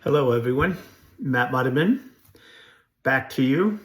Hello, everyone. Matt Mudderman, back to you.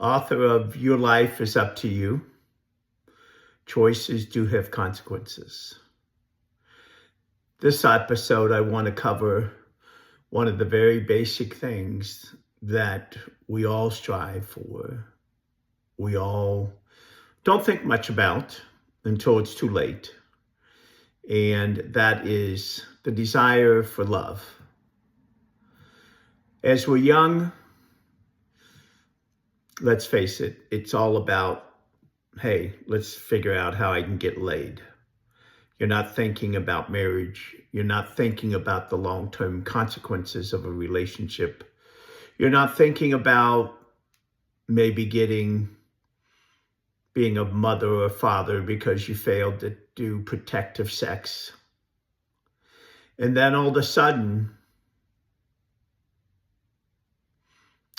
Author of Your Life is Up to You. Choices do have consequences. This episode, I want to cover one of the very basic things that we all strive for. We all don't think much about until it's too late. And that is the desire for love. As we're young, let's face it, it's all about, hey, let's figure out how I can get laid. You're not thinking about marriage. You're not thinking about the long-term consequences of a relationship. You're not thinking about maybe being a mother or a father because you failed to do protective sex. And then all of a sudden,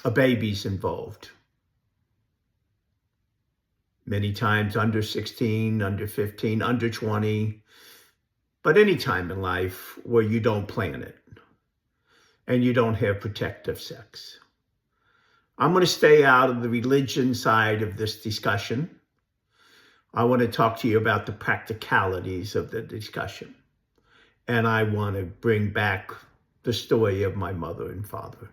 a baby's involved. Many times under 16, under 15, under 20, but any time in life where you don't plan it and you don't have protective sex. I'm going to stay out of the religion side of this discussion. I want to talk to you about the practicalities of the discussion. And I want to bring back the story of my mother and father.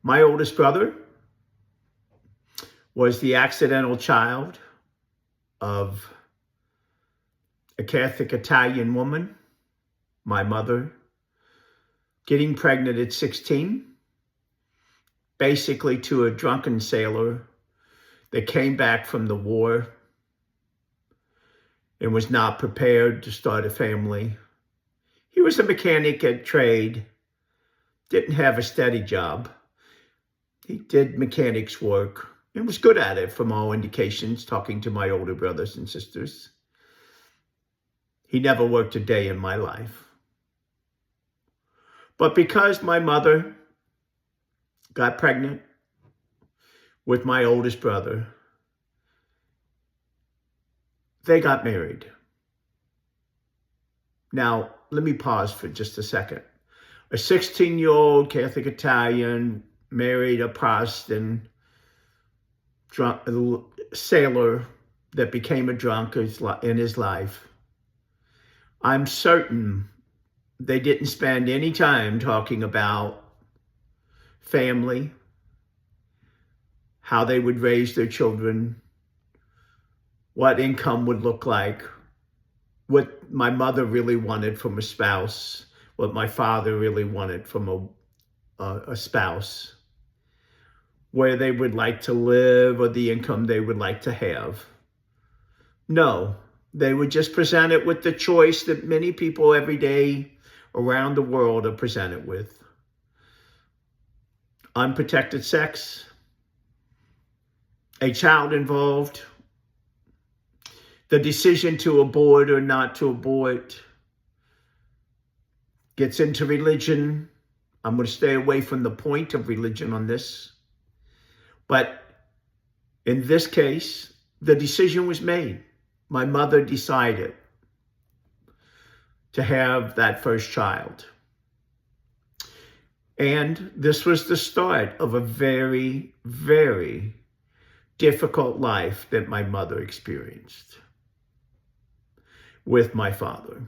My oldest brother was the accidental child of a Catholic Italian woman, my mother, getting pregnant at 16, basically to a drunken sailor that came back from the war and was not prepared to start a family. He was a mechanic at trade, didn't have a steady job. He did mechanics work and was good at it from all indications, talking to my older brothers and sisters. He never worked a day in my life. But because my mother got pregnant with my oldest brother, they got married. Now, let me pause for just a second. A 16-year-old Catholic Italian married a Protestant sailor that became a drunk in his life. I'm certain they didn't spend any time talking about family, how they would raise their children, what income would look like, what my mother really wanted from a spouse, what my father really wanted from a spouse, where they would like to live or the income they would like to have. No, they would just present it with the choice that many people every day around the world are presented with. Unprotected sex, a child involved, the decision to abort or not to abort, gets into religion. I'm going to stay away from the point of religion on this. But in this case, the decision was made. My mother decided to have that first child. And this was the start of a very, very difficult life that my mother experienced with my father.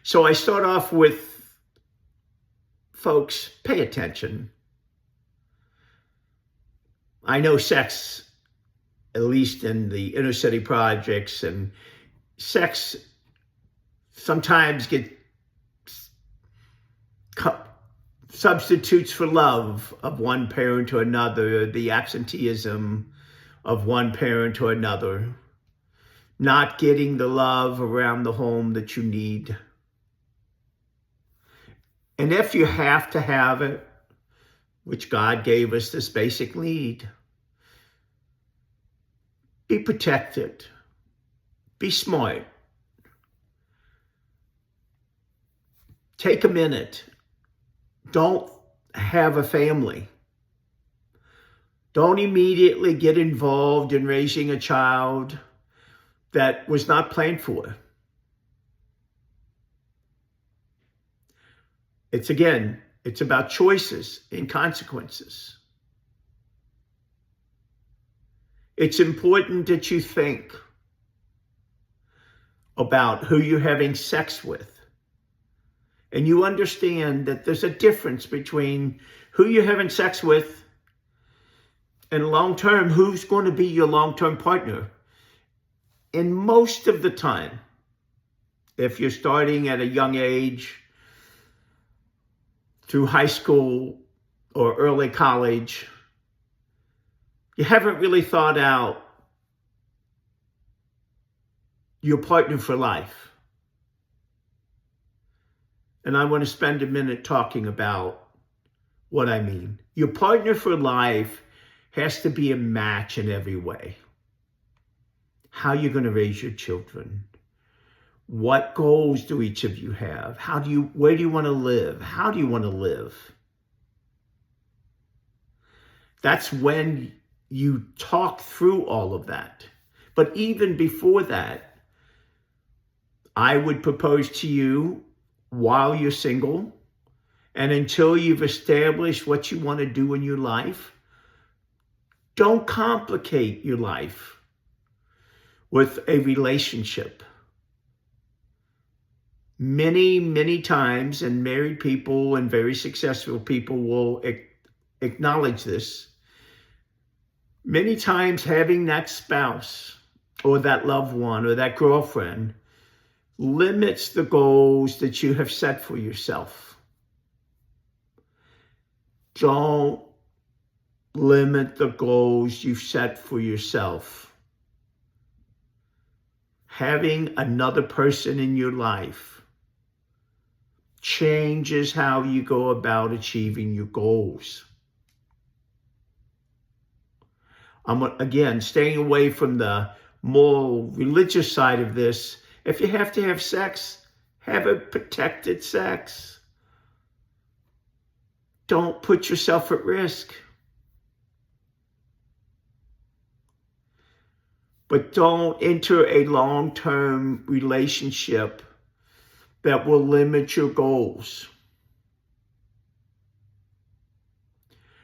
So I start off with, folks, pay attention. I know sex, at least in the inner city projects, and sex sometimes gets substitutes for love of one parent to another, the absenteeism of one parent to another, not getting the love around the home that you need. And if you have to have it, which God gave us this basic need, be protected, be smart. Take a minute. Don't have a family. Don't immediately get involved in raising a child that was not planned for. It's about choices and consequences. It's important that you think about who you're having sex with. And you understand that there's a difference between who you're having sex with and long-term, who's going to be your long-term partner. And most of the time, if you're starting at a young age, through high school or early college, you haven't really thought out your partner for life. And I want to spend a minute talking about what I mean. Your partner for life has to be a match in every way. How you're going to raise your children. What goals do each of you have? Where do you want to live? How do you want to live? That's when you talk through all of that. But even before that, I would propose to you, while you're single and until you've established what you want to do in your life, don't complicate your life with a relationship. Many, many times, and married people and very successful people will acknowledge this, many times having that spouse or that loved one or that girlfriend limits the goals that you have set for yourself. Don't limit the goals you've set for yourself. Having another person in your life changes how you go about achieving your goals. I'm, again, staying away from the more religious side of this. If you have to have sex, have a protected sex. Don't put yourself at risk. But don't enter a long-term relationship that will limit your goals.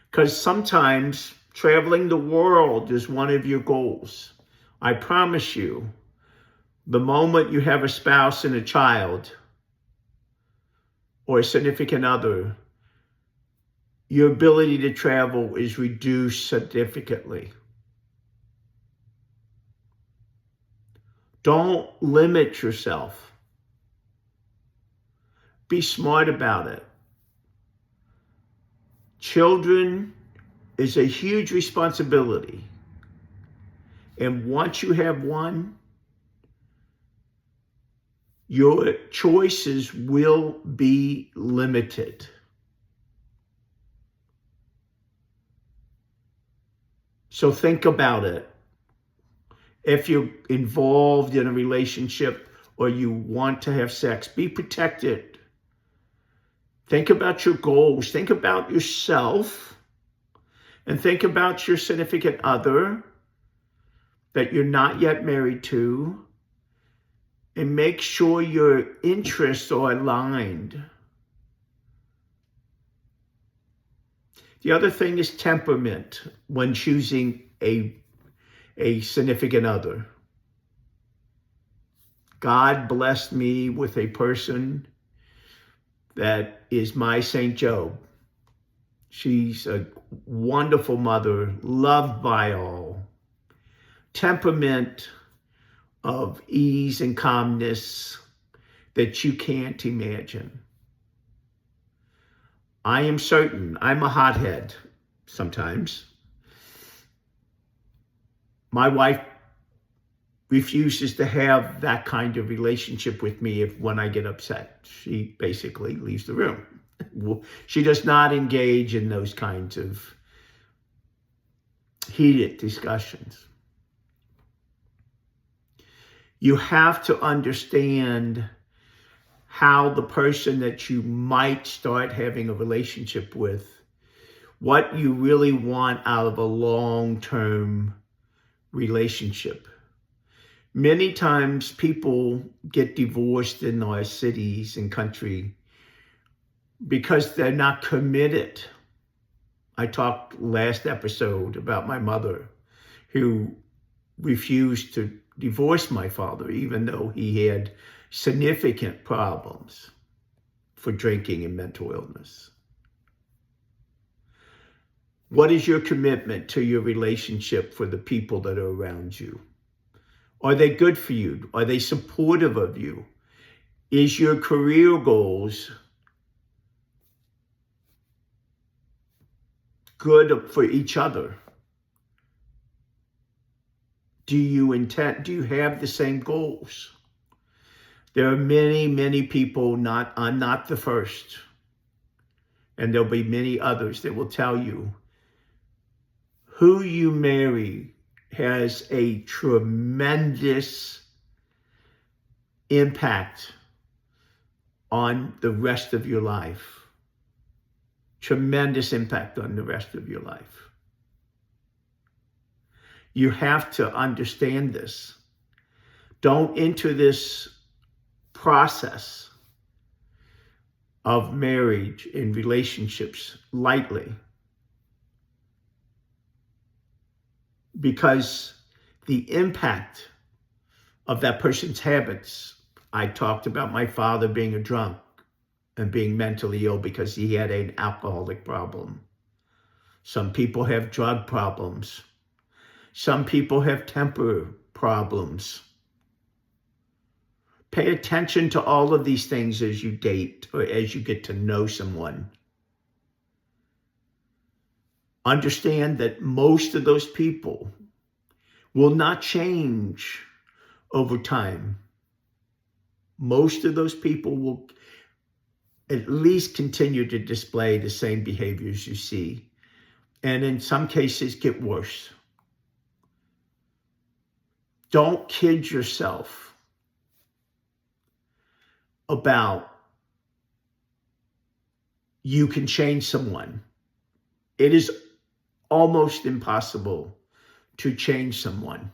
Because sometimes traveling the world is one of your goals. I promise you, the moment you have a spouse and a child or a significant other, your ability to travel is reduced significantly. Don't limit yourself. Be smart about it. Children is a huge responsibility. And once you have one, your choices will be limited. So think about it. If you're involved in a relationship or you want to have sex, be protected. Think about your goals. Think about yourself. And think about your significant other that you're not yet married to. And make sure your interests are aligned. The other thing is temperament when choosing a significant other. God blessed me with a person that is my St. Job. She's a wonderful mother, loved by all. Temperament of ease and calmness that you can't imagine. I am certain I'm a hothead sometimes. My wife refuses to have that kind of relationship with me when I get upset. She basically leaves the room. She does not engage in those kinds of heated discussions. You have to understand how the person that you might start having a relationship with, what you really want out of a long-term relationship. Many times people get divorced in our cities and country because they're not committed. I talked last episode about my mother who refused to divorce my father, even though he had significant problems for drinking and mental illness. What is your commitment to your relationship for the people that are around you? Are they good for you? Are they supportive of you? Is your career goals good for each other? Do you have the same goals? There are many, many people, I'm not the first, and there'll be many others that will tell you who you marry has a tremendous impact on the rest of your life. Tremendous impact on the rest of your life. You have to understand this. Don't enter this process of marriage and relationships lightly, because the impact of that person's habits. I talked about my father being a drunk and being mentally ill because he had an alcoholic problem. Some people have drug problems. Some people have temper problems. Pay attention to all of these things as you date or as you get to know someone. Understand that most of those people will not change over time. Most of those people will at least continue to display the same behaviors you see, and in some cases get worse. Don't kid yourself about you can change someone. It is almost impossible to change someone.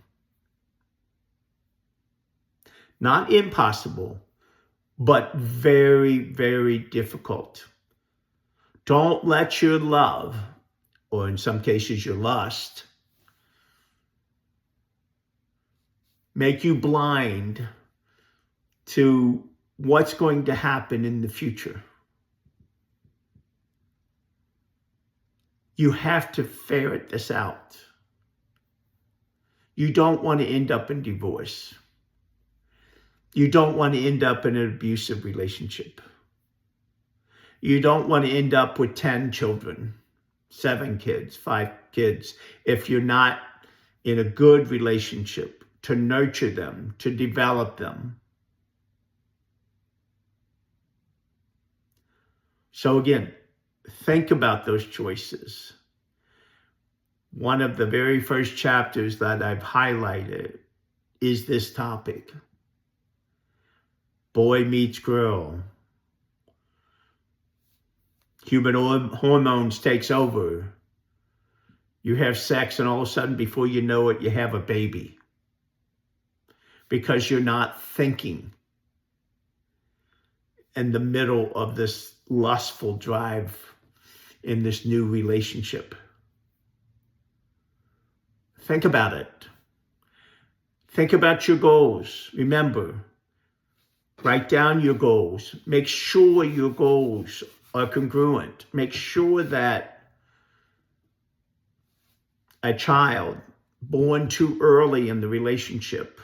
Not impossible, but very, very difficult. Don't let your love, or in some cases your lust, make you blind to what's going to happen in the future. You have to ferret this out. You don't want to end up in divorce. You don't want to end up in an abusive relationship. You don't want to end up with 10 children, 7 kids, 5 kids, if you're not in a good relationship to nurture them, to develop them. So again, think about those choices. One of the very first chapters that I've highlighted is this topic. Boy meets girl. Human hormones takes over. You have sex and all of a sudden, before you know it, you have a baby. Because you're not thinking in the middle of this lustful drive in this new relationship. Think about it. Think about your goals. Remember, write down your goals. Make sure your goals are congruent. Make sure that a child born too early in the relationship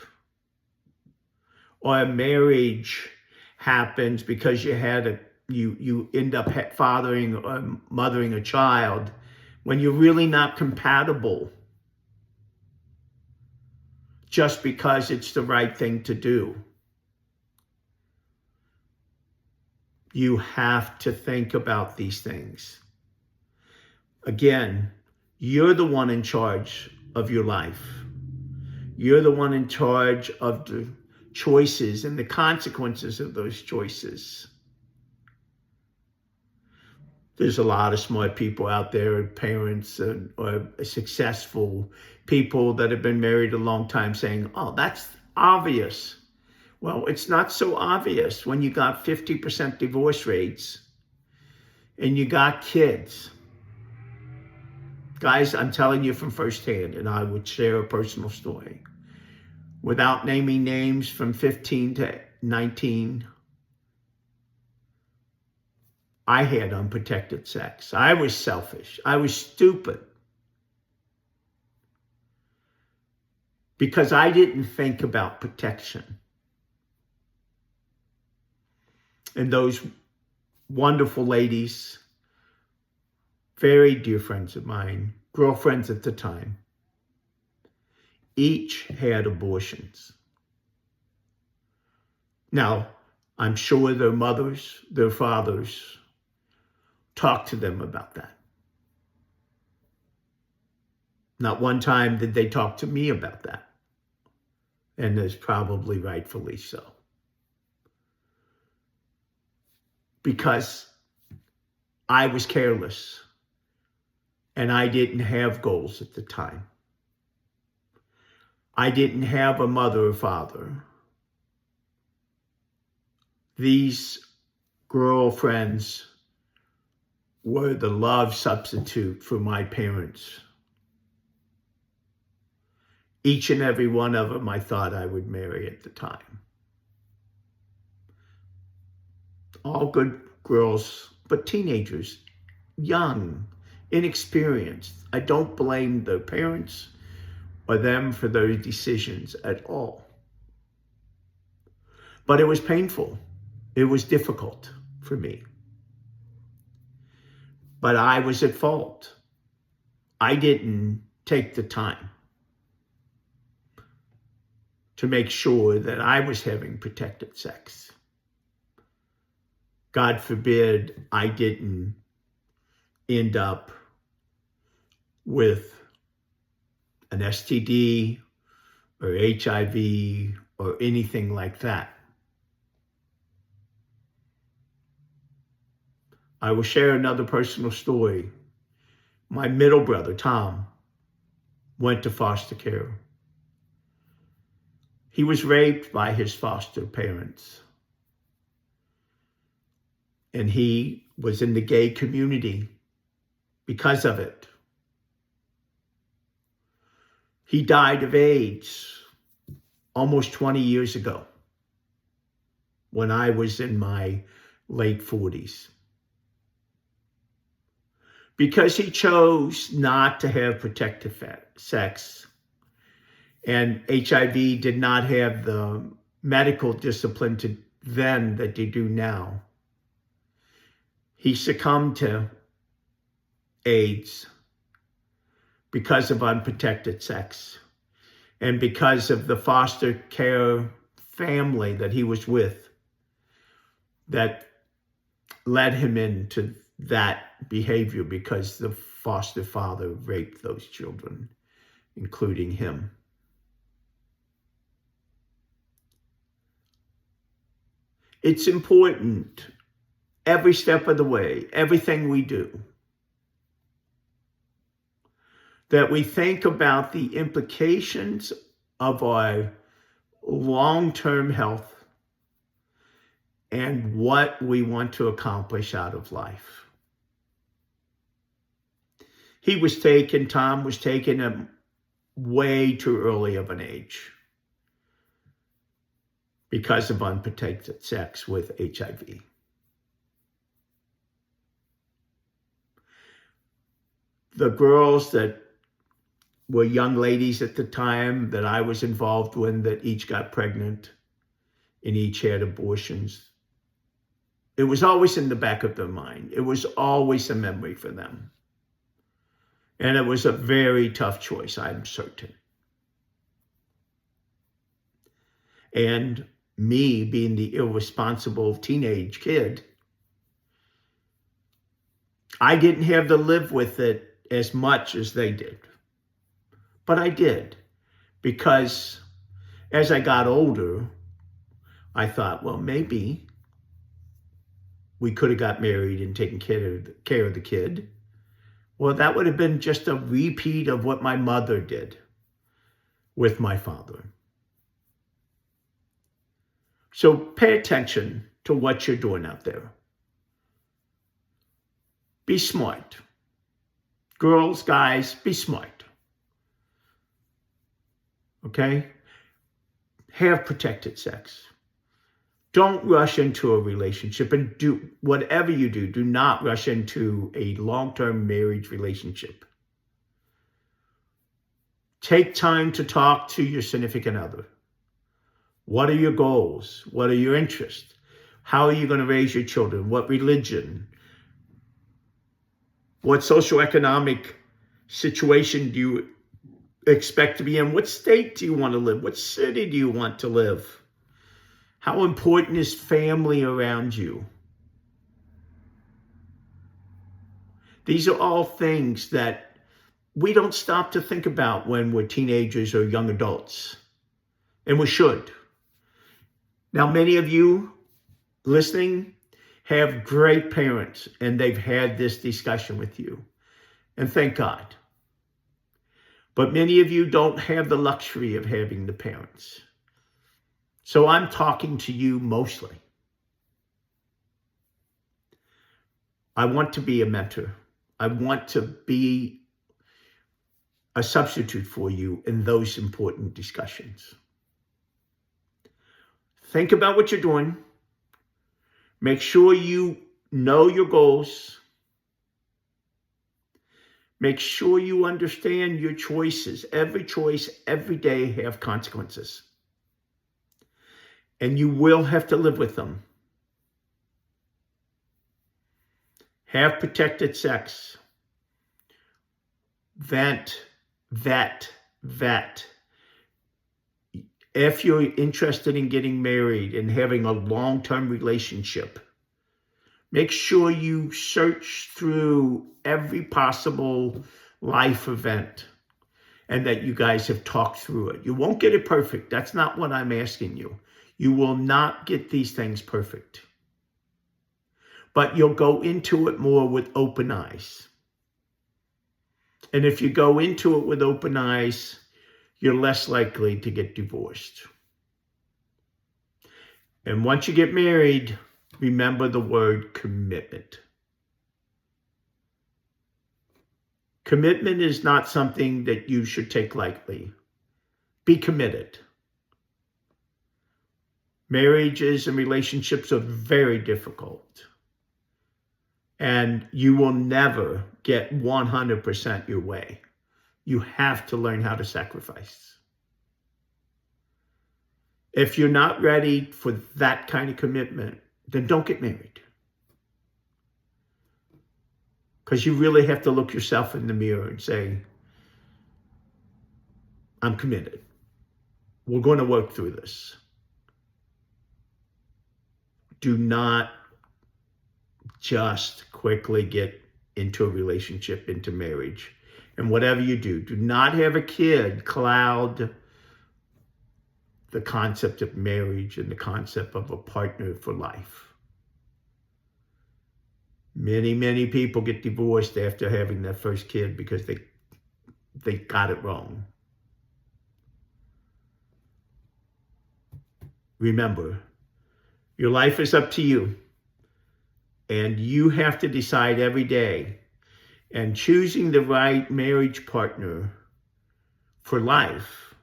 or a marriage happens because you end up fathering or mothering a child when you're really not compatible, just because it's the right thing to do. You have to think about these things. Again, you're the one in charge of your life. You're the one in charge of the choices and the consequences of those choices. There's a lot of smart people out there, parents or successful people that have been married a long time saying, oh, that's obvious. Well, it's not so obvious when you got 50% divorce rates and you got kids. Guys, I'm telling you from firsthand, and I would share a personal story. Without naming names, from 15 to 19, I had unprotected sex. I was selfish. I was stupid. Because I didn't think about protection. And those wonderful ladies, very dear friends of mine, girlfriends at the time, each had abortions. Now, I'm sure their mothers, their fathers, talked to them about that. Not one time did they talk to me about that. And there's probably rightfully so. Because I was careless and I didn't have goals at the time. I didn't have a mother or father. These girlfriends were the love substitute for my parents. Each and every one of them I thought I would marry at the time. All good girls, but teenagers, young, inexperienced. I don't blame their parents or them for those decisions at all. But it was painful. It was difficult for me. But I was at fault. I didn't take the time to make sure that I was having protected sex. God forbid I didn't end up with an STD or HIV or anything like that. I will share another personal story. My middle brother, Tom, went to foster care. He was raped by his foster parents. And he was in the gay community because of it. He died of AIDS almost 20 years ago when I was in my late 40s. Because he chose not to have protective sex, and HIV did not have the medical discipline then that they do now. He succumbed to AIDS because of unprotected sex and because of the foster care family that he was with that led him into that behavior, because the foster father raped those children, including him. It's important every step of the way, everything we do, that we think about the implications of our long-term health and what we want to accomplish out of life. Tom was taken at way too early of an age because of unprotected sex with HIV. The girls that were young ladies at the time that I was involved with that each got pregnant and each had abortions, it was always in the back of their mind. It was always a memory for them. And it was a very tough choice, I'm certain. And me being the irresponsible teenage kid, I didn't have to live with it as much as they did. But I did, because as I got older, I thought, well, maybe we could have got married and taken care of the kid. Well, that would have been just a repeat of what my mother did with my father. So pay attention to what you're doing out there. Be smart. Girls, guys, be smart. Okay? Have protected sex. Don't rush into a relationship, and do whatever you do, do not rush into a long-term marriage relationship. Take time to talk to your significant other. What are your goals? What are your interests? How are you going to raise your children? What religion? What socioeconomic situation do you expect to be in? What state do you want to live? What city do you want to live? How important is family around you? These are all things that we don't stop to think about when we're teenagers or young adults, and we should. Now, many of you listening have great parents, and they've had this discussion with you, and thank God. But many of you don't have the luxury of having the parents. So I'm talking to you mostly. I want to be a mentor. I want to be a substitute for you in those important discussions. Think about what you're doing. Make sure you know your goals. Make sure you understand your choices. Every choice, every day have consequences. And you will have to live with them. Have protected sex. Vet. If you're interested in getting married and having a long-term relationship, make sure you search through every possible life event and that you guys have talked through it. You won't get it perfect. That's not what I'm asking you. You will not get these things perfect. But you'll go into it more with open eyes. And if you go into it with open eyes, you're less likely to get divorced. And once you get married, remember the word commitment. Commitment is not something that you should take lightly. Be committed. Marriages and relationships are very difficult. And you will never get 100% your way. You have to learn how to sacrifice. If you're not ready for that kind of commitment, then don't get married. Because you really have to look yourself in the mirror and say, I'm committed. We're going to work through this. Do not just quickly get into a relationship, into marriage. And whatever you do, do not have a kid cloud the concept of marriage and the concept of a partner for life. Many people get divorced after having their first kid because they got it wrong. Remember, your life is up to you. And you have to decide every day. And choosing the right marriage partner for life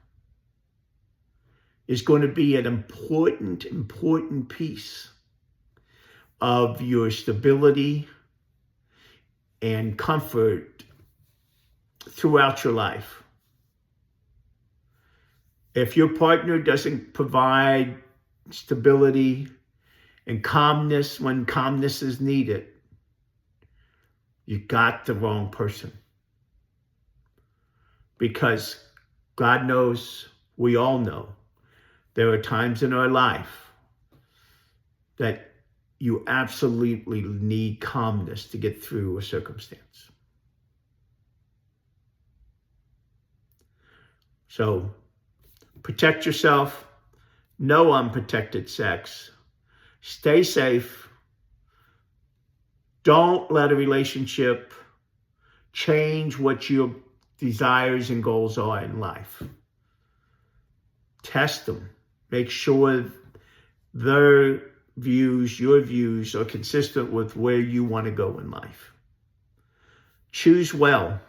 is going to be an important piece of your stability and comfort throughout your life. If your partner doesn't provide stability and calmness when calmness is needed, you got the wrong person. Because God knows, we all know, there are times in our life that you absolutely need calmness to get through a circumstance. So protect yourself. No unprotected sex. Stay safe. Don't let a relationship change what your desires and goals are in life. Test them. Make sure their views, your views, are consistent with where you want to go in life. Choose well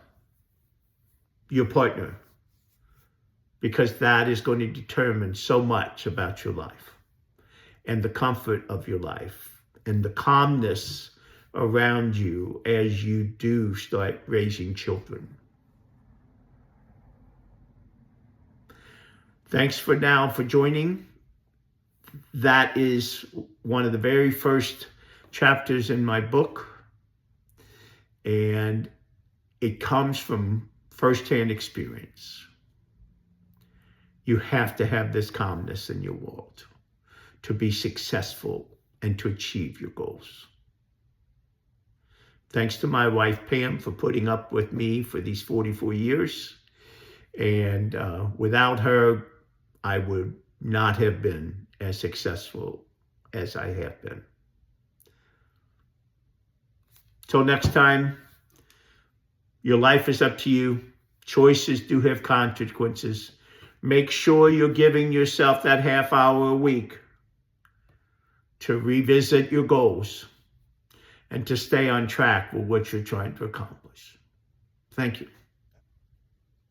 your partner, because that is going to determine so much about your life and the comfort of your life and the calmness around you as you do start raising children. Thanks for joining. That is one of the very first chapters in my book, and it comes from firsthand experience. You have to have this calmness in your world to be successful and to achieve your goals. Thanks to my wife, Pam, for putting up with me for these 44 years. And without her, I would not have been as successful as I have been. Till next time, your life is up to you. Choices do have consequences. Make sure you're giving yourself that half hour a week to revisit your goals and to stay on track with what you're trying to accomplish. Thank you.